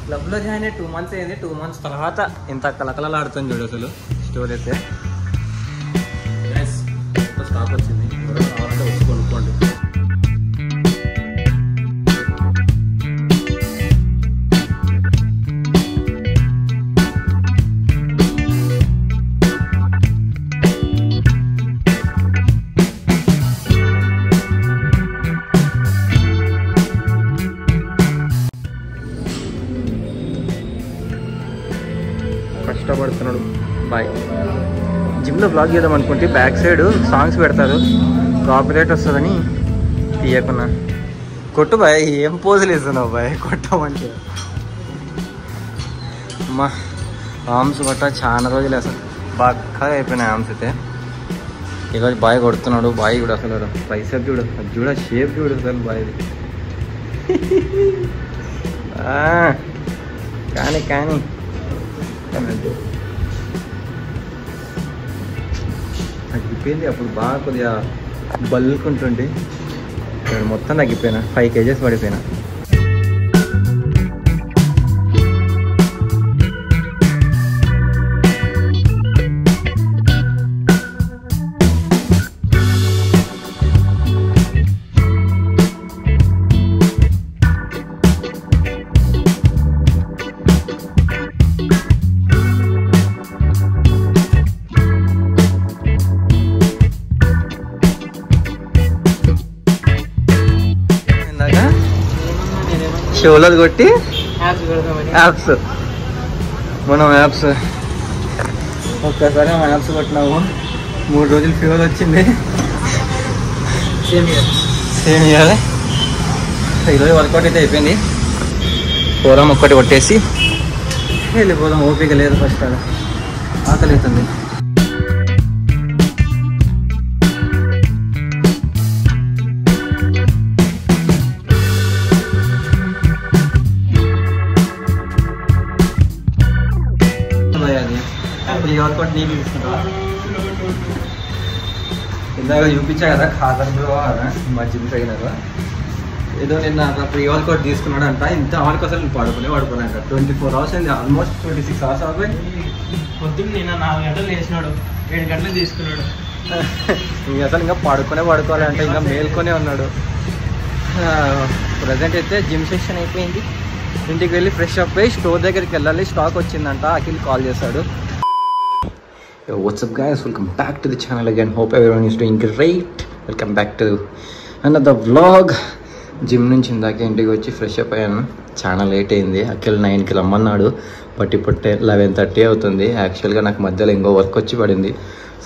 క్లబ్లో జాయిన్ అయ్యి 2 months అయింది. 2 months తర్వాత ఇంత కలకలలాడుతుంది చూడు అసలు స్టోర్ అయితే. స్టాక్ వచ్చింది, కావాలంటే వచ్చి కొనుక్కోండి. కష్టపడుతున్నాడు బాయ్. జిమ్లో బ్లాగ్ చేద్దాం అనుకుంటే బ్యాక్ సైడ్ సాంగ్స్ పెడతారు, కాపీరైట్ వస్తుందని తీయకున్నా. కొట్టు బాయ్, ఏం పోజులు ఇస్తున్నావు బాయ్ కొట్టమంటే. అమ్మా ఆర్మ్స్ కొట్ట చాలా రోజులు అసలు బాగా అయిపోయినాయి ఆర్మ్స్ అయితే. ఈరోజు బాయ్ కొడుతున్నాడు. బాయ్ కూడా అసలు ట్రైసెప్ చూడు, చూడ షేప్ చూడు అసలు బాయ్ది. కానీ కానీ తగ్గిపోయింది. అప్పుడు బాగా కొద్దిగా బల్కుంటుంటే మొత్తం తగ్గిపోయినా, 5 kgs పడిపోయినా. షోలో కొట్టి యాప్స్, మనం యాప్స్ ఒక్కసారి యాప్స్ కొట్టినాము. 3 రోజులు ఫీవర్ వచ్చింది. సేమ్ ఇవ్వాలి. ఈరోజు వర్కౌట్ అయితే అయిపోయింది. పోదాం ఒక్కటి కొట్టేసి వెళ్ళిపోదాం. ఓపిక లేదు ఫస్ట్, అలా ఆకలి అవుతుంది. వర్కౌట్ నీకు తీసుకుంటా. ఇందాక చూపించా కదా ఖాదర్ బ్రో మా జిమ్ ట్రైనర్, ఏదో నిన్న ప్రీ వర్కౌట్ తీసుకున్నాడు అంట. ఇంత వరకు అసలు నేను పడుకోలేంట. 24 hours అయింది, ఆల్మోస్ట్ 26 hours అవుతాయి. పొద్దున్న నిన్న 4 గంటలు వేసినాడు, 7 గంటలు తీసుకున్నాడు. ఇంక అసలు ఇంకా పడుకోవాలంటే ఇంకా మేల్కొనే ఉన్నాడు. ప్రజెంట్ అయితే జిమ్ సెషన్ అయిపోయింది. ఇంటికి వెళ్ళి ఫ్రెష్ అప్ అయ్యి స్టోర్ దగ్గరికి వెళ్ళాలి. స్టాక్ వచ్చిందంట, అఖిల్ కాల్ చేశాడు. What's up guys, welcome back to the channel again. Hope everyone is doing great. Welcome back to another vlog. Gym నుంచి ఇందాక ఇంటికి వచ్చి ఫ్రెష్ అప్ అయ్యాను. చాలా లేట్ అయింది. అఖిల్ 9కి రమ్మన్నాడు, బట్ ఇప్పుడు 11:30 అవుతుంది. యాక్చువల్గా నాకు మధ్యలో ఇంకో వర్క్ వచ్చి పడింది,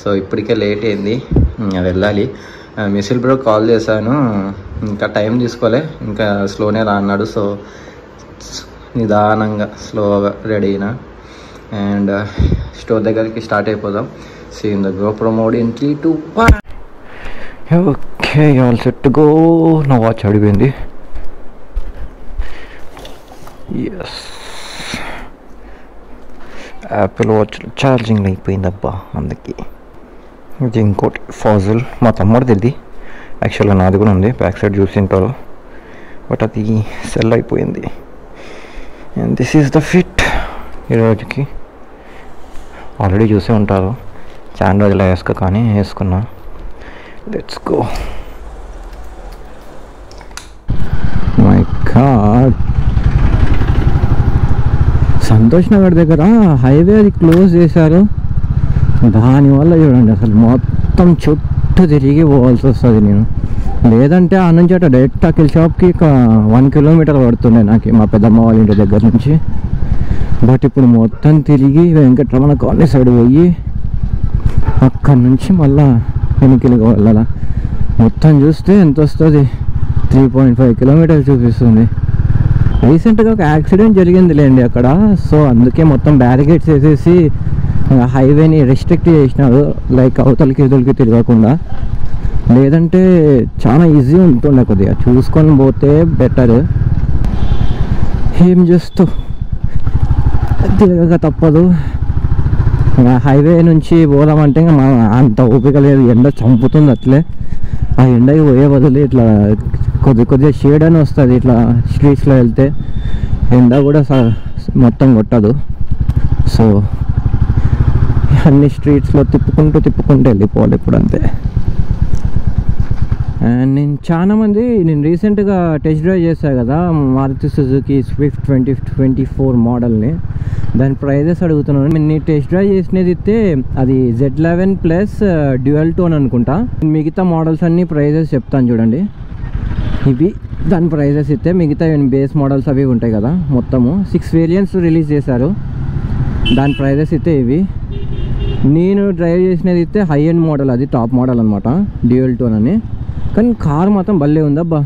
సో ఇప్పటికే లేట్ అయింది, వెళ్ళాలి. మిసిల్ బ్రో కాల్ చేశాను, ఇంకా టైం తీసుకోలే, ఇంకా స్లోనే రా అన్నాడు. సో నిదానంగా స్లోగా రెడీ అయినా అండ్ స్టోర్ దగ్గరికి స్టార్ట్ అయిపోదాం. See in the GoPro mode in 3, 2, 1. Okay, all set to go. నా వాచ్ అడిగింది. ఎస్, యాపిల్ వాచ్ ఛార్జింగ్ అయిపోయింది అబ్బా. అందుకే ఇది ఇంకోటి ఫాజిల్, మా తమ్ముడిది. ఇది యాక్చువల్గా నాది కూడా ఉంది, బ్యాక్ సైడ్ చూసింటారు, బట్ అది సెల్ అయిపోయింది. And this is the fit. ఈరోజుకి ఆల్రెడీ చూసే ఉంటారు, చాలా రోజులు వేసుకో కానీ వేసుకున్నా. Let's go. My god, Santosh Nagar దగ్గర హైవే అది క్లోజ్ చేశారు. దానివల్ల చూడండి అసలు మొత్తం చుట్టూ తిరిగి పోవాల్సి వస్తుంది. నేను లేదంటే ఆ నుంచి అట్లా డైరెక్ట్ అఖిల్ షాప్కి 1 kilometer పడుతుండే నాకు, మా పెద్దమ్మ వాళ్ళ ఇంటి దగ్గర నుంచి. బట్ ఇప్పుడు మొత్తం తిరిగి వెంకటరమణ కాలనీ సైడ్ పోయి అక్కడి నుంచి మళ్ళా వెనుకలుగా వెళ్ళాలా. మొత్తం చూస్తే ఎంత వస్తుంది, 3.5 kilometers చూపిస్తుంది. రీసెంట్గా ఒక యాక్సిడెంట్ జరిగింది లేండి అక్కడ, సో అందుకే మొత్తం బ్యారికేడ్స్ వేసేసి హైవేని రెస్ట్రిక్ట్ చేసినారు, లైక్ అవతలకి ఇవతలకి తిరగకుండా. లేదంటే చాలా ఈజీ ఉంటుండే, కొద్దిగా చూసుకొని పోతే బెటర్. ఏం చేస్తూ తిరగక తప్పదు. హైవే నుంచి పోదామంటే ఇంకా అంత ఓపిక లేదు, ఎండ చంపుతుంది అట్లే. ఆ ఎండకి పోయే బదులు ఇట్లా కొద్దిగా షేడ్ అని వస్తుంది, ఇట్లా స్ట్రీట్స్లో వెళ్తే ఎండ కూడా మొత్తం కొట్టదు. సో అన్ని స్ట్రీట్స్లో తిప్పుకుంటూ వెళ్ళిపోవాలి ఇప్పుడు అంతే. అండ్ నేను రీసెంట్గా టెస్ట్ డ్రైవ్ చేశాను కదా మారుతి సుజుకి స్విఫ్ట్ 2024 మోడల్ని. దాని ప్రైజెస్ అడుగుతున్నాను. నేను టెస్ట్ డ్రైవ్ చేసినది అయితే అది Z11 ప్లస్ డ్యూయల్ టోన్ అనుకుంటా. మిగతా మోడల్స్ అన్ని ప్రైజెస్ చెప్తాను చూడండి. ఇవి దాని ప్రైజెస్ అయితే మిగతా బేస్ మోడల్స్ అవి ఉంటాయి కదా, మొత్తము 6 వేరియంట్స్ రిలీజ్ చేశారు. దాని ప్రైజెస్ అయితే ఇవి. నేను డ్రైవ్ చేసినది అయితే హై ఎండ్ మోడల్, అది టాప్ మోడల్ అనమాట, డ్యూయల్ టోన్ అని. కానీ కార్ మాత్రం భలే ఉందబ్బా.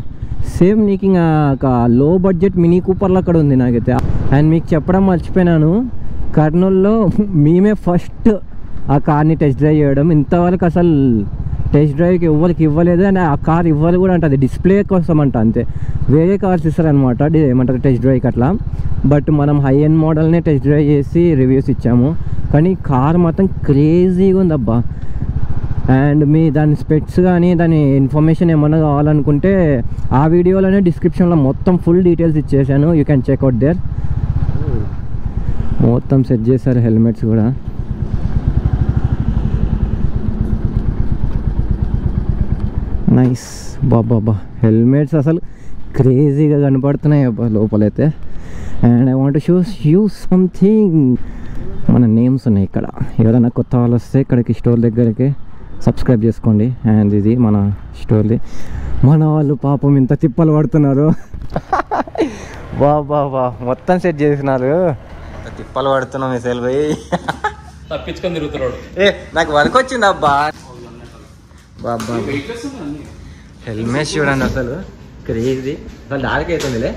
సేమ్ నీకు ఇంకా లో బడ్జెట్ మినీ కూపర్లో అక్కడ ఉంది నాకైతే. అండ్ మీకు చెప్పడం మర్చిపోయినాను, కర్నూలులో మేమే ఫస్ట్ ఆ కార్ని టెస్ట్ డ్రైవ్ చేయడం. ఇంతవరకు అసలు టెస్ట్ డ్రైవ్కి ఎవరికి ఇవ్వలేదు. అండ్ ఆ కార్ ఇవ్వాలి కూడా అంటే అది డిస్ప్లే కోసం అంట, అంతే. వేరే కార్స్ ఇస్తారనమాట ఏమంటారు టెస్ట్ డ్రైవ్కి అట్లా. బట్ మనం హై ఎండ్ మోడల్నే టెస్ట్ డ్రైవ్ చేసి రివ్యూస్ ఇచ్చాము. కానీ కార్ మాత్రం క్రేజీగా ఉందబ్బా. అండ్ దాని స్పెక్స్ కానీ దాని ఇన్ఫర్మేషన్ ఏమన్నా కావాలనుకుంటే ఆ వీడియోలోనే డిస్క్రిప్షన్లో మొత్తం ఫుల్ డీటెయిల్స్ ఇచ్చేసాను. You can check out there. మొత్తం సెట్ చేశారు హెల్మెట్స్ కూడా. నైస్ బాబా, హెల్మెట్స్ అసలు క్రేజీగా కనపడుతున్నాయి అబ్బా లోపలైతే. And I want show you something. మన నేమ్స్ ఉన్నాయి ఇక్కడ. ఎవరైనా కొత్త వాళ్ళు వస్తే ఇక్కడికి స్టోర్ దగ్గరికి సబ్స్క్రైబ్ చేసుకోండి. అండ్ ఇది మన స్టోర్ది. మన వాళ్ళు పాపం ఇంత తిప్పలు పడుతున్నారు. బాబా మొత్తం సెట్ చేసినారు. తిప్పలు పడుతున్నాం మిసైల్ పోయి తప్పించుకొని తిరుగుతున్నాడు. నాకు వర్క్ వచ్చింది అబ్బా. బాబా హెల్మెట్ చూడండి అసలు క్రేజీ. అసలు డార్క్ అవుతుందిలే.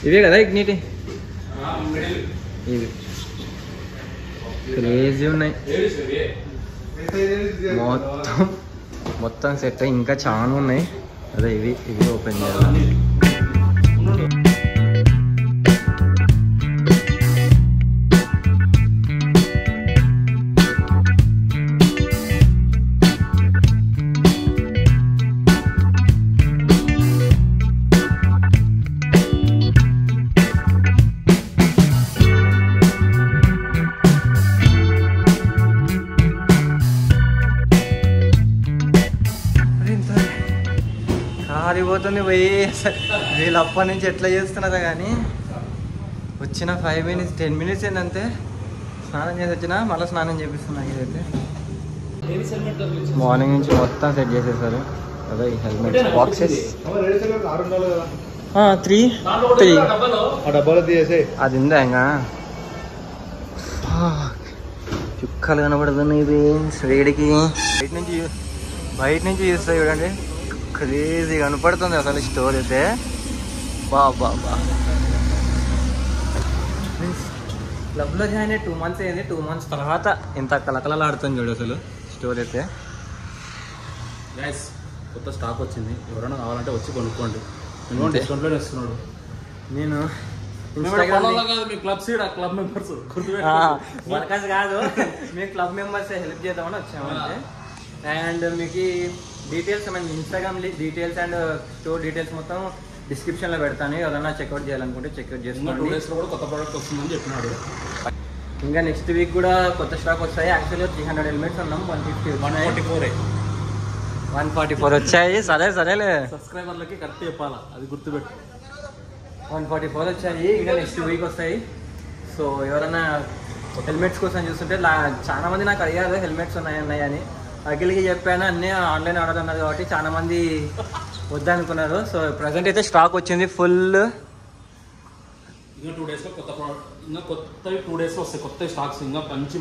ఇవే కదా ఇగ్నిటీ, ఇవి క్రేజీ ఉన్నాయి మొత్తం సెట్. ఇంకా చాలా ఉన్నాయి. అదే ఇవి ఓపెన్ చేయాలి. కారిపోతుంది పోయి. వీళ్ళు అప్పటి నుంచి ఎట్లా చేస్తున్నారా కానీ వచ్చిన 5 minutes 10 minutes ఏంటంతే. స్నానం చేసి వచ్చినా మళ్ళీ స్నానం చేపిస్తున్నా. ఇదైతే మార్నింగ్ నుంచి మొత్తం సెట్ చేసేసారు. అదే ఈ హెల్మెట్ బాక్సెస్ 3 అది ఉందా ఇంకా చుక్కలు కనబడుతున్నాయి వేడికి. బయట నుంచి చూస్తాయి చూడండి, క్రేజీ కనపడుతుంది అసలు స్టోర్ అయితే. బాబా క్లబ్లో జాయిన్ అయ్యి 2 months అయింది. 2 months తర్వాత ఇంత కలకలలాడుతుంది చూడు అసలు స్టోర్ అయితే. కొత్త స్టాక్ వచ్చింది, ఎవరైనా కావాలంటే వచ్చి కొనుక్కోండి. డిస్కౌంట్లో ఇస్తున్నాడు. నేను క్లబ్ మెంబర్స్ వర్కర్స్ కాదు, మేము క్లబ్ మెంబర్స్ హెల్ప్ చేద్దామని వచ్చామంటే. అండ్ మీకు details Instagram details and store details మొత్తం డిస్క్రిప్షన్లో పెడతాను. ఎవరైనా చెక్అవుట్ చేయాలనుకుంటే చెక్అవుట్ చేసుకోండి. 2 days కూడా కొత్త ప్రోడక్ట్ వస్తుందని చెప్పినాడు. ఇంకా నెక్స్ట్ వీక్ కూడా కొత్త స్టాక్ వస్తాయి. యాక్చువల్గా 300 హెల్మెట్స్ ఉన్నాం, 144 వచ్చాయి. సరేలే సబ్స్క్రైబర్లకి కరెక్ట్ చెప్పాలా, అది గుర్తుపెట్టు. 144 వచ్చాయి. ఇంకా నెక్స్ట్ వీక్ వస్తాయి. సో ఎవరైనా హెల్మెట్స్ కోసం చూస్తుంటే చాలా మంది నాకు అడిగారు హెల్మెట్స్ ఉన్నాయని. అఖిల్కి చెప్పాను, అన్నీ ఆన్లైన్ ఆర్డర్ అన్నారు కాబట్టి చాలా మంది వద్దనుకున్నారు. సో ప్రజెంట్ అయితే స్టాక్ వచ్చింది ఫుల్. ఇంకా 2 daysలో కొత్త ప్రోడక్ట్, ఇంకా కొత్తవి 2 daysలో వస్తాయి. కొత్త స్టాక్స్ ఇంకా మంచి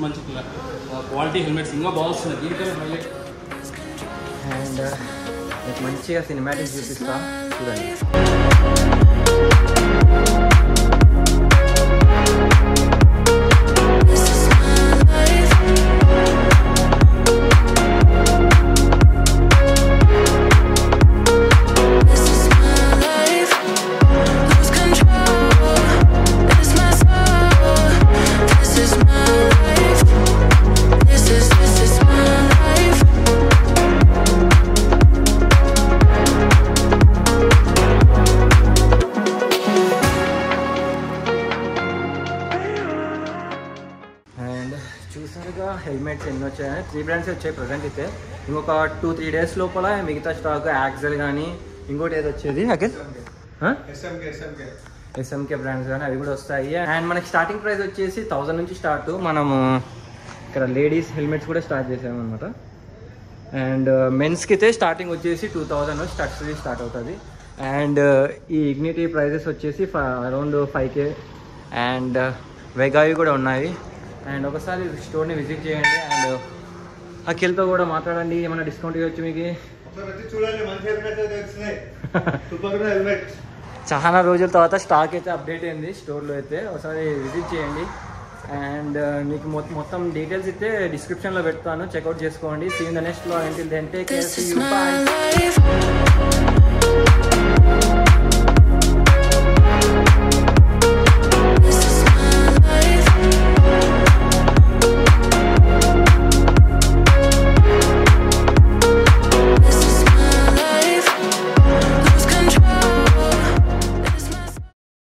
క్వాలిటీ హెల్మెట్స్ ఇంకా బాగుస్తున్నాయి. దీనికన్నా హైలైట్. అండ్ మీకు మంచిగా సినిమాటిక్ చూపిస్తా చూడండి. హెల్మెట్స్ ఎన్ని వచ్చాయని 3 బ్రాండ్స్ వచ్చాయి ప్రజెంట్ అయితే. ఇంకొక 2-3 డేస్ లోపల మిగతా స్టాక్ యాక్సెల్ కానీ ఇంకోటి ఏది వచ్చేది అఖిల్ ఎస్ఎంకే బ్రాండ్స్ కానీ అవి కూడా వస్తాయి. అండ్ మనకి స్టార్టింగ్ ప్రైస్ వచ్చేసి 1000 నుంచి స్టార్ట్. మనము ఇక్కడ లేడీస్ హెల్మెట్స్ కూడా స్టార్ట్ చేసామన్నమాట. అండ్ మెన్స్కి అయితే స్టార్టింగ్ వచ్చేసి 2000 స్టార్ట్ అవుతుంది. అండ్ ఈ ఇగ్నిటీ ప్రైజెస్ వచ్చేసి అరౌండ్ 5K. అండ్ వెగావి కూడా ఉన్నాయి. అండ్ ఒకసారి స్టోర్ని విజిట్ చేయండి. అండ్ అఖిల్తో కూడా మాట్లాడండి, ఏమైనా డిస్కౌంట్ ఇవ్వచ్చు మీకు. చాలా రోజుల తర్వాత స్టాక్ అయితే అప్డేట్ అయింది స్టోర్లో అయితే, ఒకసారి విజిట్ చేయండి. అండ్ మీకు మొత్తం డీటెయిల్స్ అయితే డిస్క్రిప్షన్లో పెడతాను, చెక్అవుట్ చేసుకోండి. See in the next vlog. Until then take care, see you, by.